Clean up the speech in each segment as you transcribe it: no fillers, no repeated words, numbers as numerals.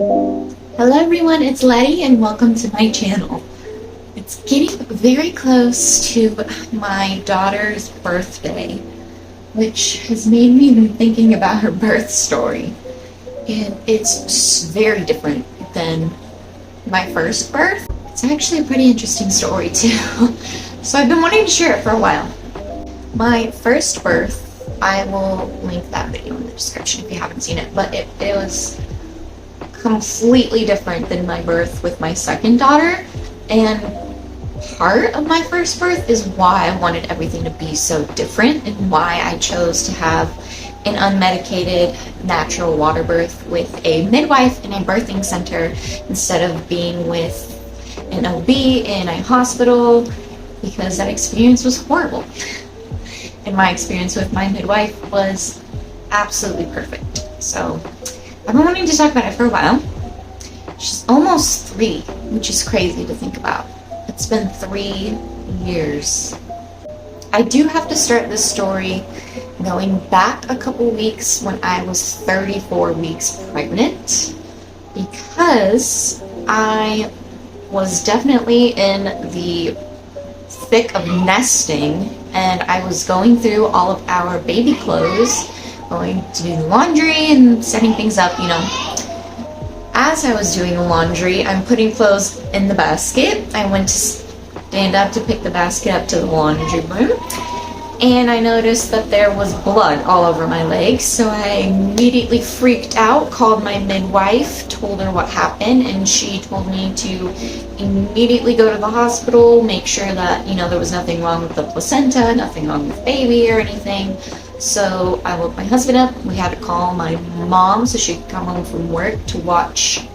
Hello everyone, it's Letty and welcome to my channel. It's getting very close to my daughter's birthday, which has made me been thinking about her birth story. And it's very different than my first birth. It's actually a pretty interesting story too. So I've been wanting to share it for a while. My first birth, I will link that video in the description if you haven't seen it, but it was completely different than my birth with my second daughter, and part of my first birth is why I wanted everything to be so different and why I chose to have an unmedicated natural water birth with a midwife in a birthing center instead of being with an OB in a hospital, because that experience was horrible. And my experience with my midwife was absolutely perfect. So I've been wanting to talk about it for a while. She's almost 3, which is crazy to think about. It's been 3 years. I do have to start this story going back a couple weeks when I was 34 weeks pregnant, because I was definitely in the thick of nesting and I was going through all of our baby clothes, going to do the laundry and setting things up, you know. As I was doing the laundry, I'm putting clothes in the basket. I went to stand up to pick the basket up to the laundry room, and I noticed that there was blood all over my legs. So I immediately freaked out, called my midwife, told her what happened, and she told me to immediately go to the hospital, make sure that, you know, there was nothing wrong with the placenta, nothing wrong with baby or anything. So I woke my husband up. We had to call my mom so she could come home from work to watch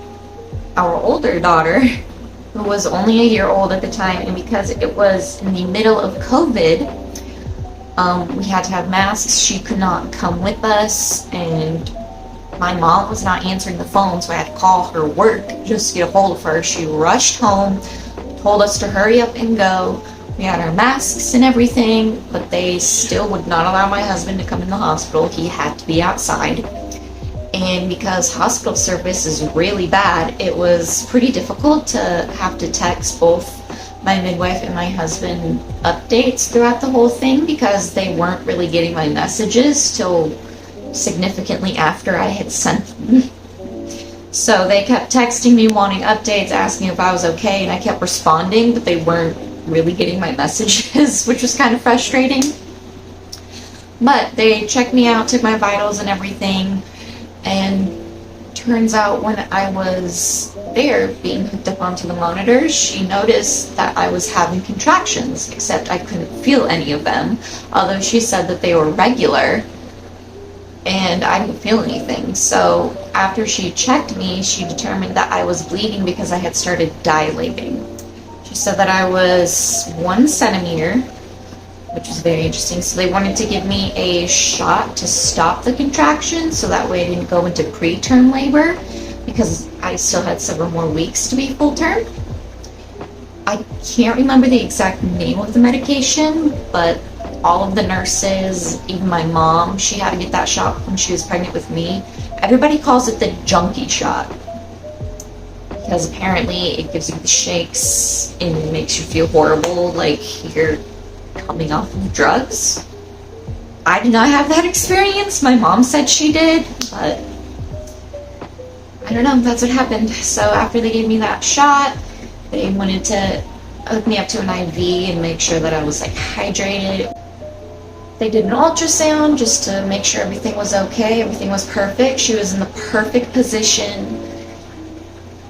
our older daughter, who was only a year old at the time. And because it was in the middle of COVID, we had to have masks. She could not come with us, and my mom was not answering the phone, so I had to call her work just to get a hold of her. She rushed home, told us to hurry up and go. We had our masks and everything, but they still would not allow my husband to come in the hospital. He had to be outside. And because hospital service is really bad, it was pretty difficult to have to text both my midwife and my husband updates throughout the whole thing, because they weren't really getting my messages till significantly after I had sent them. So they kept texting me wanting updates, asking if I was okay, and I kept responding, but they weren't really getting my messages, which was kind of frustrating. But they checked me out, took my vitals and everything, and turns out when I was there being hooked up onto the monitors, she noticed that I was having contractions, except I couldn't feel any of them, although she said that they were regular and I didn't feel anything. So after she checked me, she determined that I was bleeding because I had started dilating. She said that I was 1 centimeter, which was very interesting. So they wanted to give me a shot to stop the contractions, so that way I didn't go into preterm labor, because I still had several more weeks to be full term. I can't remember the exact name of the medication, but all of the nurses, even my mom, she had to get that shot when she was pregnant with me. Everybody calls it the junkie shot, because apparently it gives you the shakes and it makes you feel horrible, like you're coming off of drugs. I did not have that experience. My mom said she did, but I don't know, that's what happened. So after they gave me that shot, they wanted to hook me up to an IV and make sure that I was like hydrated. They did an ultrasound just to make sure everything was okay, everything was perfect. She was in the perfect position.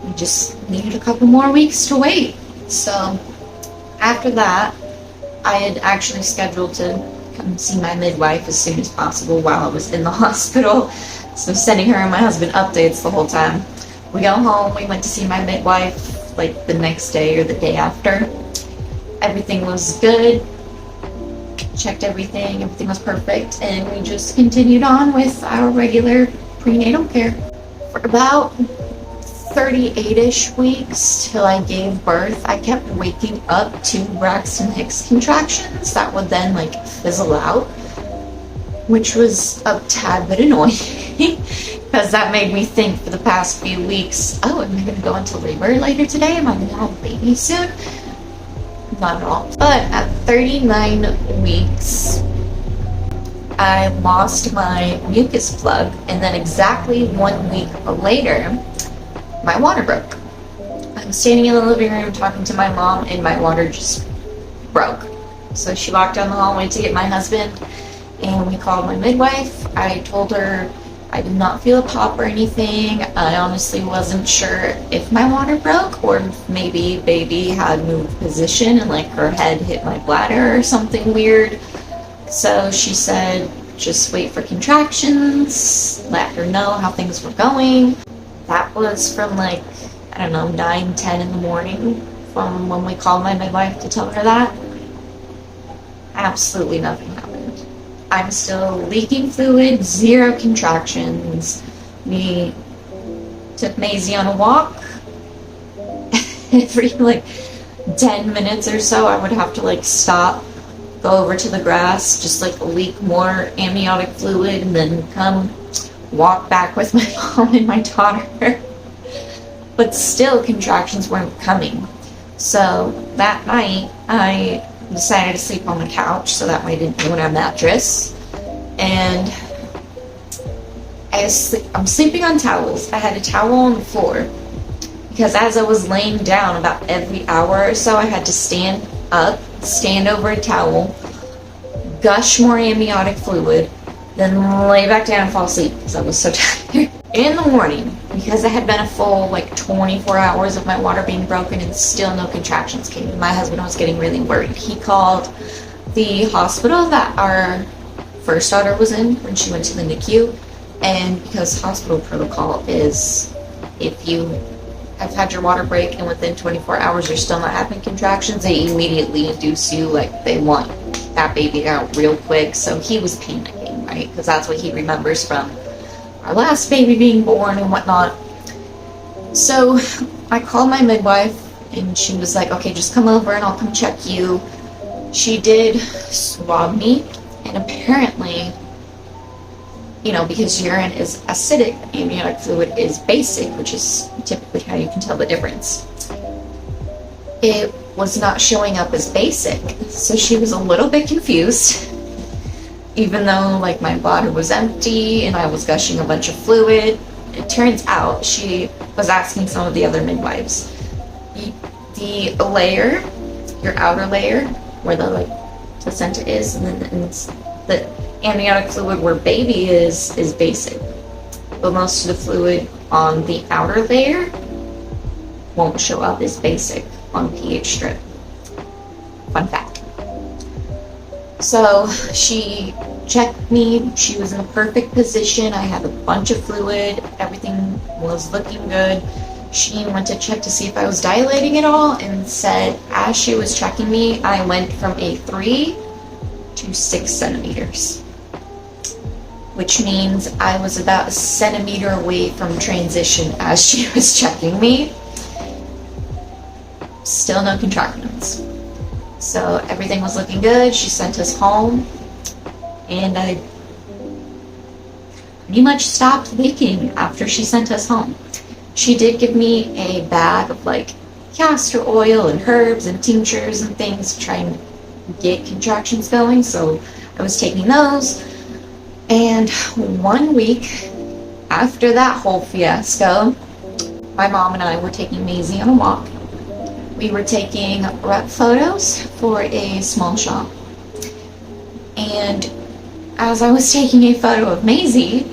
We just needed a couple more weeks to wait. So after that, I had actually scheduled to come see my midwife as soon as possible while I was in the hospital. So sending her and my husband updates the whole time. We got home, we went to see my midwife like the next day or the day after. Everything was good. Checked everything was perfect, and we just continued on with our regular prenatal care. For about 38-ish weeks till I gave birth, I kept waking up to Braxton Hicks contractions that would then like fizzle out, which was a tad bit annoying. because that made me think for the past few weeks, oh, am I going to go into labor later today? Am I going to have a baby soon? Not at all. But at 39 weeks, I lost my mucus plug, and then exactly 1 week later, my water broke. I'm standing in the living room talking to my mom, and my water just broke. So she walked down the hallway to get my husband, and we called my midwife. I told her I did not feel a pop or anything. I honestly wasn't sure if my water broke or if maybe baby had moved position and like her head hit my bladder or something weird. So she said, just wait for contractions, let her know how things were going. That was from like, I don't know, 9, 10 in the morning from when we called my midwife to tell her that. Absolutely nothing happened. I'm still leaking fluid, 0 contractions. We took Maisie on a walk. Every like 10 minutes or so, I would have to like stop, go over to the grass, just like leak more amniotic fluid, and then come walk back with my mom and my daughter. But still, contractions weren't coming. So that night, I decided to sleep on the couch so that way I didn't ruin our mattress. And I'm sleeping on towels. I had a towel on the floor because as I was laying down about every hour or so, I had to stand up, stand over a towel, gush more amniotic fluid, then lay back down and fall asleep because I was so tired. In the morning, because it had been a full like 24 hours of my water being broken and still no contractions came, my husband was getting really worried. He called the hospital that our first daughter was in when she went to the NICU, and because hospital protocol is if you have had your water break and within 24 hours you're still not having contractions, they immediately induce you, like they want that baby out real quick. So he was panicking, right? Because that's what he remembers from our last baby being born and whatnot. So I called my midwife and she was like, okay, just come over and I'll come check you. She did swab me, and apparently, you know, because urine is acidic, amniotic fluid is basic, which is typically how you can tell the difference. It was not showing up as basic, so she was a little bit confused. Even though like my bladder was empty and I was gushing a bunch of fluid, it turns out she was asking some of the other midwives. The layer, your outer layer, where the like placenta is, and then the amniotic fluid where baby is basic. But most of the fluid on the outer layer won't show up as basic on pH strip. Fun fact. So she checked me, she was in a perfect position, I had a bunch of fluid, everything was looking good. She went to check to see if I was dilating at all and said as she was checking me, I went from a 3 to 6 centimeters. Which means I was about a centimeter away from transition as she was checking me. Still no contractions. So everything was looking good. She sent us home, and I pretty much stopped leaking after she sent us home. She did give me a bag of like castor oil and herbs and tinctures and things to try and get contractions going, so I was taking those. And 1 week after that whole fiasco, my mom and I were taking Maisie on a walk. We were taking rep photos for a small shop. And as I was taking a photo of Maisie,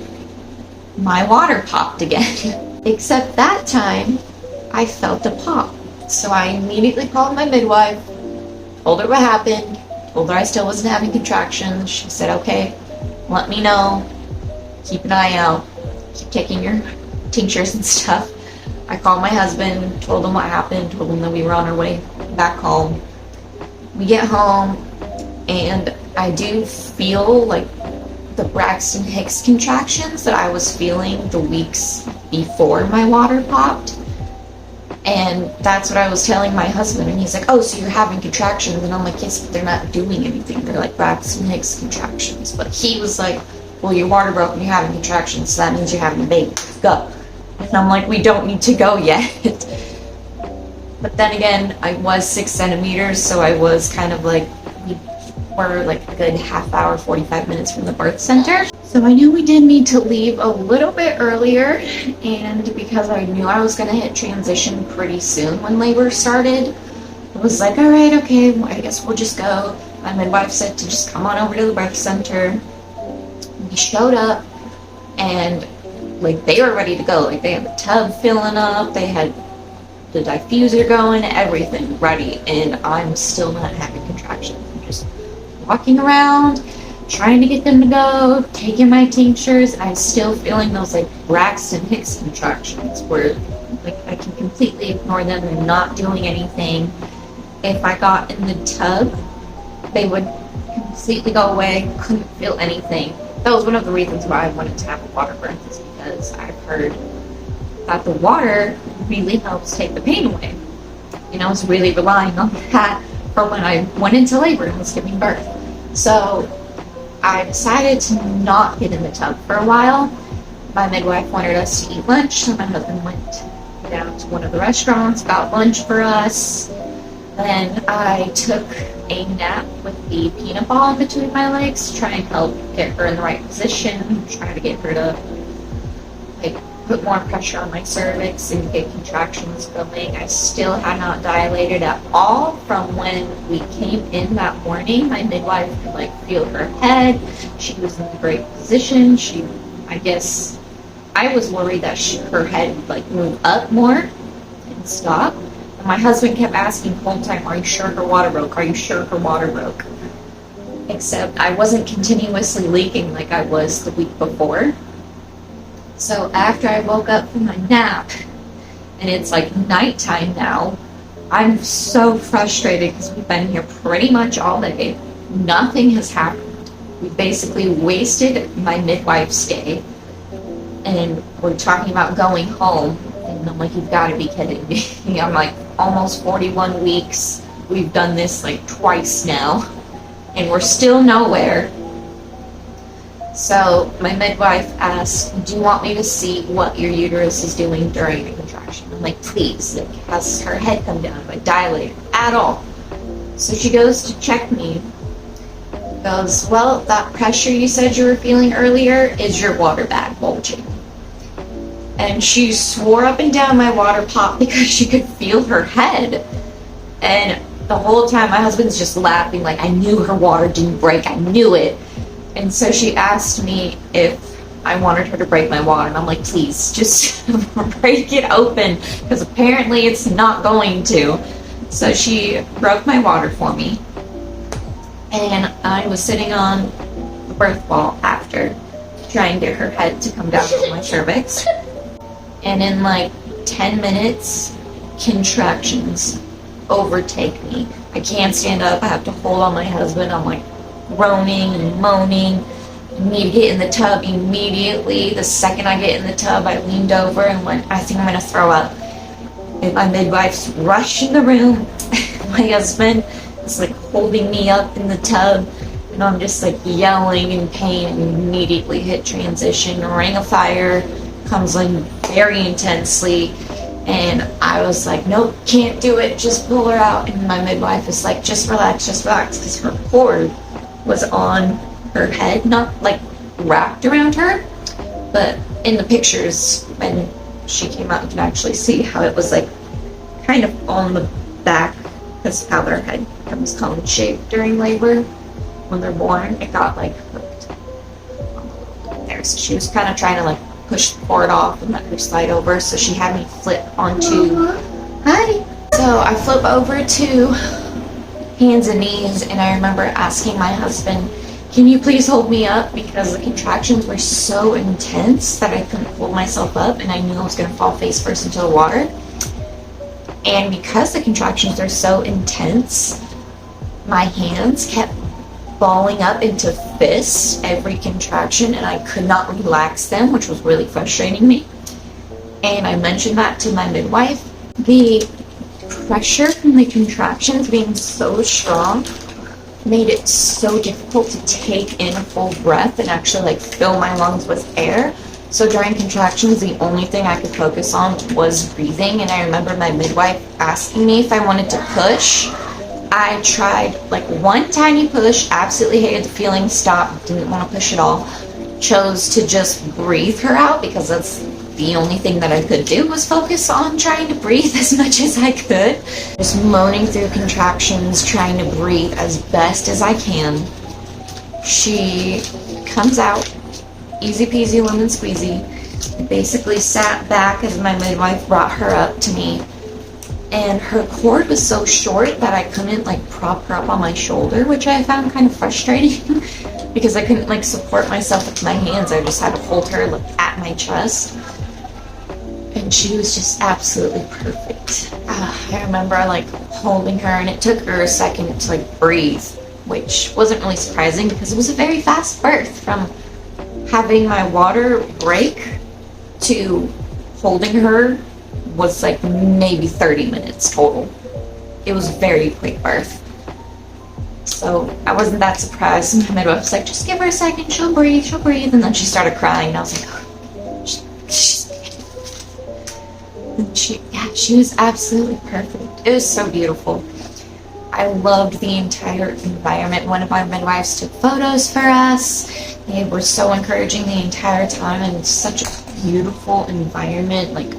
my water popped again. Except that time, I felt a pop. So I immediately called my midwife, told her what happened, told her I still wasn't having contractions. She said, okay, let me know, keep an eye out, keep taking your tinctures and stuff. I called my husband, told him what happened, told him that we were on our way back home. We get home, and I do feel like the Braxton Hicks contractions that I was feeling the weeks before my water popped. And that's what I was telling my husband, and he's like, oh, so you're having contractions? And I'm like, yes, but they're not doing anything. They're like Braxton Hicks contractions. But he was like, well, your water broke and you're having contractions, so that means you're having a baby. Let's go. And I'm like, we don't need to go yet. But then again, I was 6 centimeters, so I was kind of like, we were like a good half hour, 45 minutes from the birth center. So I knew we did need to leave a little bit earlier, and because I knew I was going to hit transition pretty soon when labor started, I was like, all right, okay, well, I guess we'll just go. My midwife said to just come on over to the birth center. We showed up, and like they were ready to go. Like they had the tub filling up, they had the diffuser going, everything ready, and I'm still not having contractions. I'm just walking around, trying to get them to go, taking my tinctures. I'm still feeling those like Braxton Hicks contractions where like I can completely ignore them and not doing anything. If I got in the tub, they would completely go away, couldn't feel anything. That was one of the reasons why I wanted to have a water birth, is because I've heard that the water really helps take the pain away. You know, I was really relying on that from when I went into labor and was giving birth. So I decided to not get in the tub for a while. My midwife wanted us to eat lunch, so my husband went down to one of the restaurants, got lunch for us. Then I took a nap with the peanut ball in between my legs to try and help get her in the right position, try to get her to like put more pressure on my cervix and get contractions going. I still had not dilated at all from when we came in that morning. My midwife could like feel her head. She was in a great position. I guess I was worried that her head would like move up more and stop. And my husband kept asking the whole time, are you sure her water broke? Are you sure her water broke? Except I wasn't continuously leaking like I was the week before. So after I woke up from my nap, and it's like nighttime now, I'm so frustrated because we've been here pretty much all day. Nothing has happened. We basically wasted my midwife's day, and we're talking about going home, and I'm like, you've got to be kidding me. I'm like, almost 41 weeks. We've done this like twice now, and we're still nowhere. So my midwife asked, do you want me to see what your uterus is doing during a contraction? I'm like, please. Like, has her head come down? Have I dilated at all? So she goes to check me. Goes, well, that pressure you said you were feeling earlier is your water bag bulging. And she swore up and down my water popped because she could feel her head. And the whole time my husband's just laughing like, I knew her water didn't break. I knew it. And so she asked me if I wanted her to break my water. And I'm like, please, just break it open, because apparently it's not going to. So she broke my water for me. And I was sitting on the birth ball after, trying to get her head to come down to my cervix. And in like 10 minutes, contractions overtake me. I can't stand up. I have to hold on my husband. I'm like groaning and moaning. I need to get in the tub immediately. The second I get in the tub, I leaned over and went, I think I'm going to throw up. And my midwife's rushing the room. My husband is like holding me up in the tub, and I'm just like yelling in pain, and immediately hit transition. Ring of fire comes in very intensely, and I was like, nope, can't do it, just pull her out. And my midwife is like, just relax, because her cord was on her head, not like wrapped around her, but in the pictures when she came out, you can actually see how it was like kind of on the back, because how their head comes cone shaped during labor when they're born. It got like hooked there, so she was kind of trying to like push the cord off and let her slide over, so she had me flip onto hi. So I flip over to hands and knees, and I remember asking my husband, can you please hold me up, because the contractions were so intense that I couldn't hold myself up, and I knew I was going to fall face first into the water. And because the contractions are so intense, my hands kept balling up into fists every contraction, and I could not relax them, which was really frustrating me. And I mentioned that to my midwife. The pressure from the contractions being so strong made it so difficult to take in a full breath and actually like fill my lungs with air. So during contractions, the only thing I could focus on was breathing. And I remember my midwife asking me if I wanted to push. I tried like one tiny push, absolutely hated the feeling, stopped, didn't want to push at all. Chose to just breathe her out because that's the only thing that I could do, was focus on trying to breathe as much as I could. Just moaning through contractions, trying to breathe as best as I can. She comes out, easy peasy lemon squeezy. I basically sat back as my midwife brought her up to me. And her cord was so short that I couldn't like prop her up on my shoulder, which I found kind of frustrating because I couldn't like support myself with my hands. I just had to hold her like at my chest. And she was just absolutely perfect. I remember like holding her, and it took her a second to like breathe, which wasn't really surprising because it was a very fast birth. From having my water break to holding her was like maybe 30 minutes total. It was a very quick birth. So I wasn't that surprised. My midwife was like, just give her a second, she'll breathe. And then she started crying, and I was like, oh, she was absolutely perfect. It was so beautiful. I loved the entire environment. One of my midwives took photos for us. They were so encouraging the entire time, and it's such a beautiful environment, like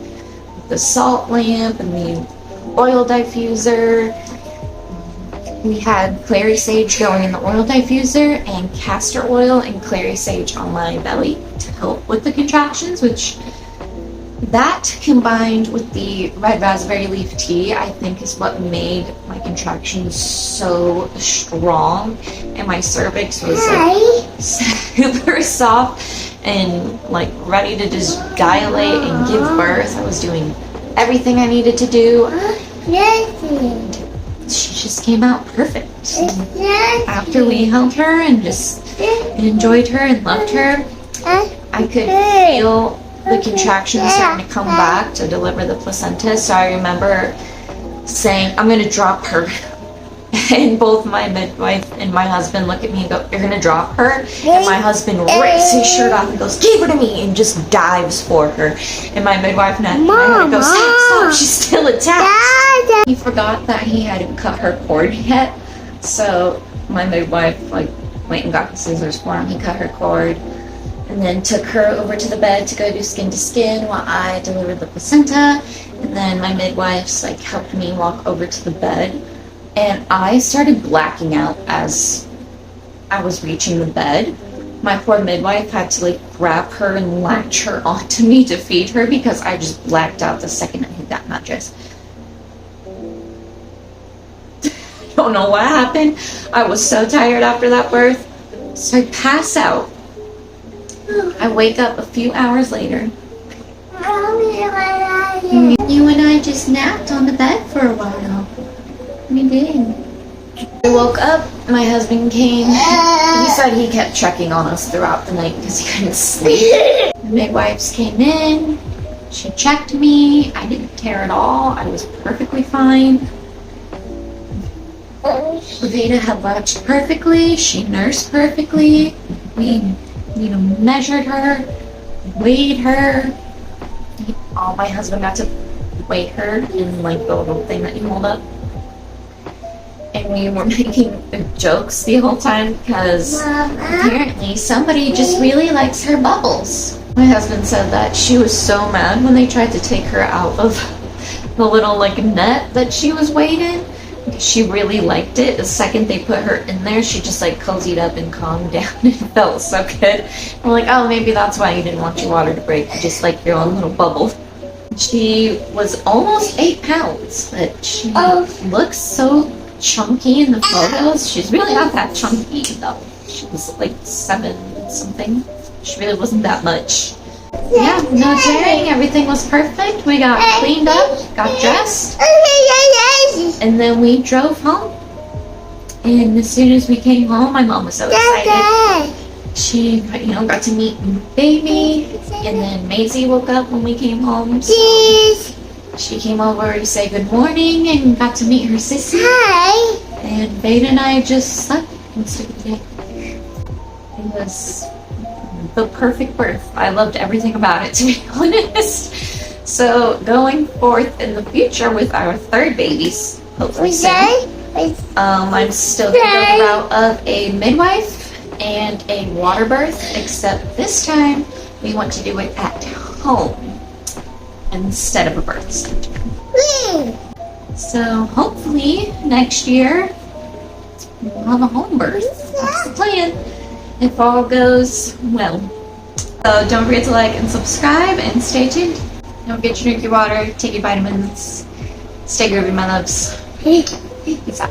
the salt lamp and the oil diffuser. We had clary sage going in the oil diffuser and castor oil and clary sage on my belly to help with the contractions, which that combined with the red raspberry leaf tea, I think is what made my contractions so strong, and my cervix was like super soft and like ready to just dilate and give birth. I was doing everything I needed to do. She just came out perfect. After we held her and just enjoyed her and loved her, I could feel the contractions starting to come back to deliver the placenta. So I remember saying, I'm going to drop her. And both my midwife and my husband look at me and go, you're going to drop her? And my husband rips his shirt off and goes, give her to me, and just dives for her. And my midwife and I go, stop, she's still attached. He forgot that he hadn't cut her cord yet. So my midwife like went and got the scissors for him. He cut her cord and then took her over to the bed to go do skin to skin while I delivered the placenta. And then my midwives like helped me walk over to the bed. And I started blacking out as I was reaching the bed. My poor midwife had to like grab her and latch her onto me to feed her because I just blacked out the second I hit that mattress. I don't know what happened. I was so tired after that birth. So I pass out. I wake up a few hours later. You and I just napped on the bed for a while. We did. I woke up, my husband came. He said he kept checking on us throughout the night because he couldn't sleep. The midwives came in. She checked me. I didn't tear at all. I was perfectly fine. Veda had latched perfectly. She nursed perfectly. We, measured her, weighed her. My husband got to weigh her in like the little thing that you hold up. And we were making jokes the whole time because apparently somebody just really likes her bubbles. My husband said that she was so mad when they tried to take her out of the little like net that she was weighed in. She really liked it. The second they put her in there, she just like cozied up and calmed down. It felt so good. I'm like, oh, maybe that's why you didn't want your water to break. You just like your own little bubble. She was almost 8 pounds, but she looks so chunky in the photos. She's really not that chunky though. She was like 7 something. She really wasn't that much. Yeah, no tearing. Everything was perfect. We got cleaned up, got dressed, and then we drove home. And as soon as we came home, my mom was so excited. She, got to meet baby, and then Maisie woke up when we came home. So she came over to say good morning and got to meet her sissy. Hi. And Veda and I just slept most of the day. It was the perfect birth. I loved everything about it, to be honest. So going forth in the future with our third babies, hopefully soon, I'm still thinking about of a midwife and a water birth, except this time we want to do it at home instead of a birth center. So hopefully next year we'll have a home birth. That's the plan, if all goes well. So don't forget to like and subscribe and stay tuned. Don't forget to drink your water, take your vitamins, stay groovy, my loves. Peace out.